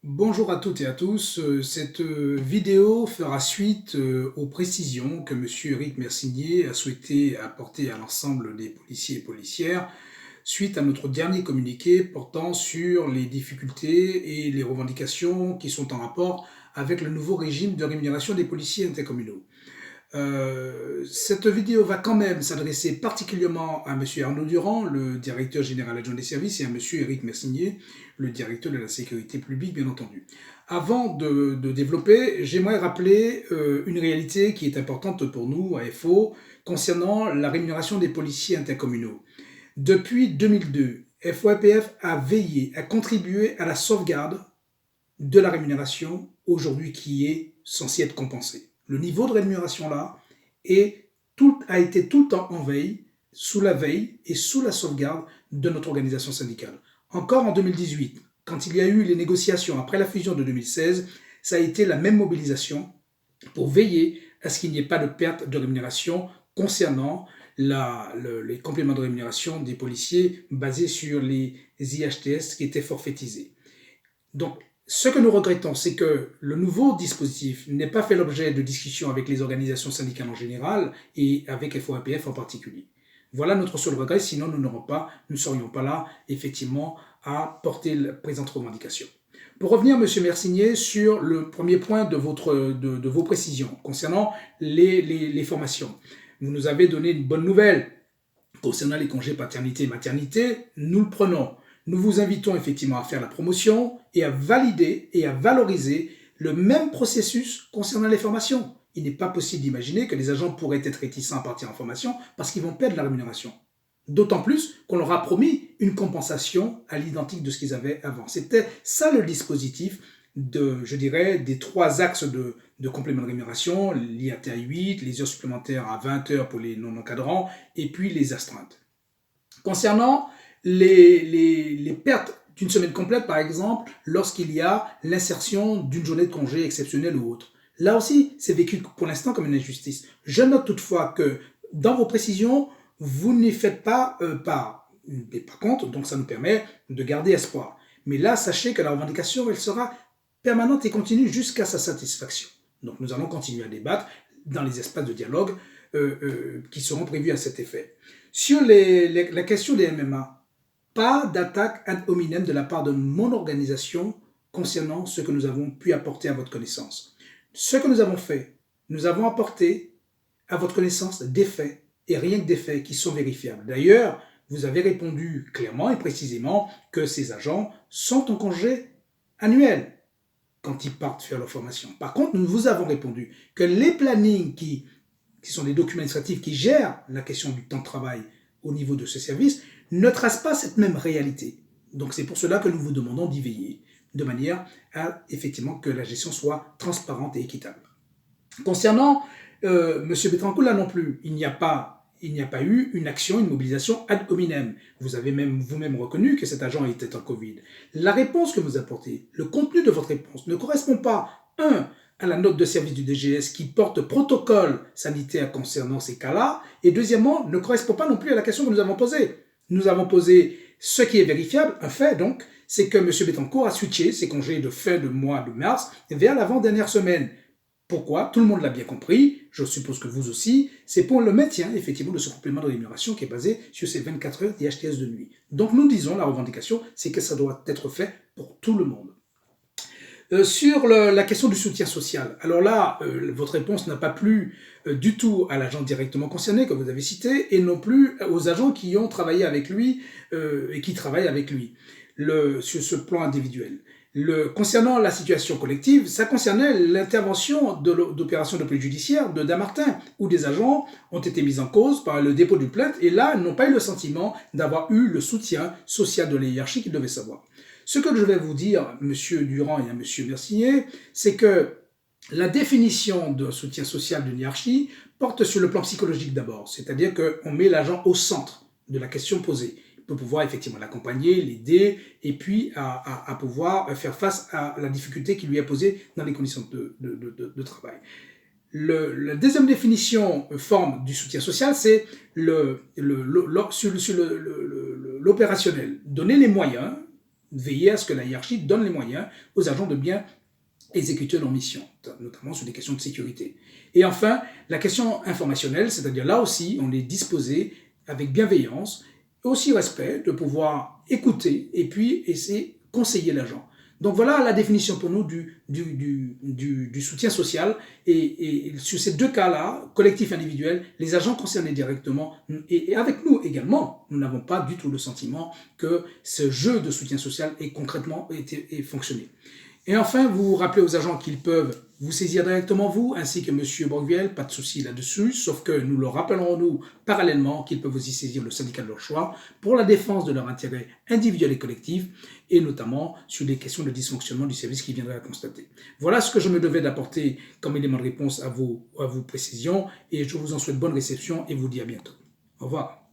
Bonjour à toutes et à tous. Cette vidéo fera suite aux précisions que Monsieur Eric Mercinier a souhaité apporter à l'ensemble des policiers et policières suite à notre dernier communiqué portant sur les difficultés et les revendications qui sont en rapport avec le nouveau régime de rémunération des policiers intercommunaux. Cette vidéo va quand même s'adresser particulièrement à M. Arnaud Durand, le directeur général adjoint des services, et à M. Eric Mercinier, le directeur de la sécurité publique, bien entendu. Avant de développer, j'aimerais rappeler une réalité qui est importante pour nous, à FO, concernant la rémunération des policiers intercommunaux. Depuis 2002, FOAPF a veillé à contribuer à la sauvegarde de la rémunération, aujourd'hui qui est censée être compensée. Le niveau de rémunération là a été tout le temps en veille, sous la veille et sous la sauvegarde de notre organisation syndicale. Encore en 2018, quand il y a eu les négociations après la fusion de 2016, ça a été la même mobilisation pour veiller à ce qu'il n'y ait pas de perte de rémunération concernant les compléments de rémunération des policiers basés sur les IHTS qui étaient forfaitisés. Donc, ce que nous regrettons, c'est que le nouveau dispositif n'ait pas fait l'objet de discussions avec les organisations syndicales en général et avec FOAPF en particulier. Voilà notre seul regret, sinon nous ne serions pas là, effectivement, à porter la présente revendication. Pour revenir, M. Mercinier, sur le premier point de vos précisions concernant les formations. Vous nous avez donné une bonne nouvelle concernant les congés paternité et maternité, nous le prenons. Nous vous invitons effectivement à faire la promotion et à valider et à valoriser le même processus concernant les formations. Il n'est pas possible d'imaginer que les agents pourraient être réticents à partir en formation parce qu'ils vont perdre la rémunération. D'autant plus qu'on leur a promis une compensation à l'identique de ce qu'ils avaient avant. C'était ça le dispositif des trois axes de complément de rémunération, l'IATA 8, les heures supplémentaires à 20 heures pour les non-encadrants, et puis les astreintes. Concernant les pertes d'une semaine complète, par exemple, lorsqu'il y a l'insertion d'une journée de congé exceptionnelle ou autre. Là aussi, c'est vécu pour l'instant comme une injustice. Je note toutefois que dans vos précisions, vous n'y faites pas part. Mais par contre, donc ça nous permet de garder espoir. Mais là, sachez que la revendication, elle sera permanente et continue jusqu'à sa satisfaction. Donc nous allons continuer à débattre dans les espaces de dialogue qui seront prévus à cet effet. Sur la question des MMA, pas d'attaque ad hominem de la part de mon organisation concernant ce que nous avons pu apporter à votre connaissance. Ce que nous avons fait, nous avons apporté à votre connaissance des faits, et rien que des faits qui sont vérifiables. D'ailleurs, vous avez répondu clairement et précisément que ces agents sont en congé annuel quand ils partent faire leur formation. Par contre, nous vous avons répondu que les plannings qui sont des documents administratifs qui gèrent la question du temps de travail au niveau de ce service, ne tracent pas cette même réalité. Donc c'est pour cela que nous vous demandons d'y veiller, de manière à effectivement que la gestion soit transparente et équitable. Concernant M. Betrancourt, là non plus, il n'y a pas eu une action, une mobilisation ad hominem. Vous avez même vous-même reconnu que cet agent était en Covid. La réponse que vous apportez, le contenu de votre réponse ne correspond pas, à la note de service du DGS qui porte protocole sanitaire concernant ces cas-là, et deuxièmement, ne correspond pas non plus à la question que nous avons posée. Nous avons posé ce qui est vérifiable, un fait donc, c'est que M. Betrancourt a switché ses congés de fin de mois de mars vers l'avant-dernière semaine. Pourquoi? Tout le monde l'a bien compris, je suppose que vous aussi, c'est pour le maintien effectivement de ce complément de rémunération qui est basé sur ces 24 heures d'IHTS de nuit. Donc nous disons, la revendication, c'est que ça doit être fait pour tout le monde. Sur la question du soutien social, alors là, votre réponse n'a pas plu du tout à l'agent directement concerné, que vous avez cité, et non plus aux agents qui ont travaillé avec lui et qui travaillent avec lui sur ce plan individuel. Concernant la situation collective, ça concernait l'intervention d'opérations de police judiciaire de Damartin, où des agents ont été mis en cause par le dépôt d'une plainte, et là, n'ont pas eu le sentiment d'avoir eu le soutien social de la hiérarchie qu'ils devaient savoir. Ce que je vais vous dire, M. Durand et à M. Mercinier, c'est que la définition de soutien social d'une hiérarchie porte sur le plan psychologique d'abord, c'est-à-dire qu'on met l'agent au centre de la question posée pour pouvoir effectivement l'accompagner, l'aider, et puis à pouvoir faire face à la difficulté qui lui est posée dans les conditions de travail. La deuxième définition forme du soutien social, c'est l'opérationnel. Donner les moyens veiller à ce que la hiérarchie donne les moyens aux agents de bien exécuter leur mission, notamment sur des questions de sécurité. Et enfin, la question informationnelle, c'est-à-dire là aussi, on est disposé avec bienveillance, aussi respect, de pouvoir écouter et puis essayer de conseiller l'agent. Donc voilà la définition pour nous du soutien social. Et sur ces deux cas-là, collectif et individuel, les agents concernés directement, et avec nous également, nous n'avons pas du tout le sentiment que ce jeu de soutien social ait concrètement fonctionné. Et enfin, vous rappelez aux agents qu'ils peuvent vous saisir directement vous, ainsi que M. Borgviel, pas de souci là-dessus, sauf que nous leur rappellerons nous parallèlement qu'ils peuvent aussi saisir le syndicat de leur choix pour la défense de leur intérêt individuel et collectif, et notamment sur des questions de dysfonctionnement du service qu'ils viendraient à constater. Voilà ce que je me devais d'apporter comme élément de réponse à vos précisions, et je vous en souhaite bonne réception et vous dis à bientôt. Au revoir.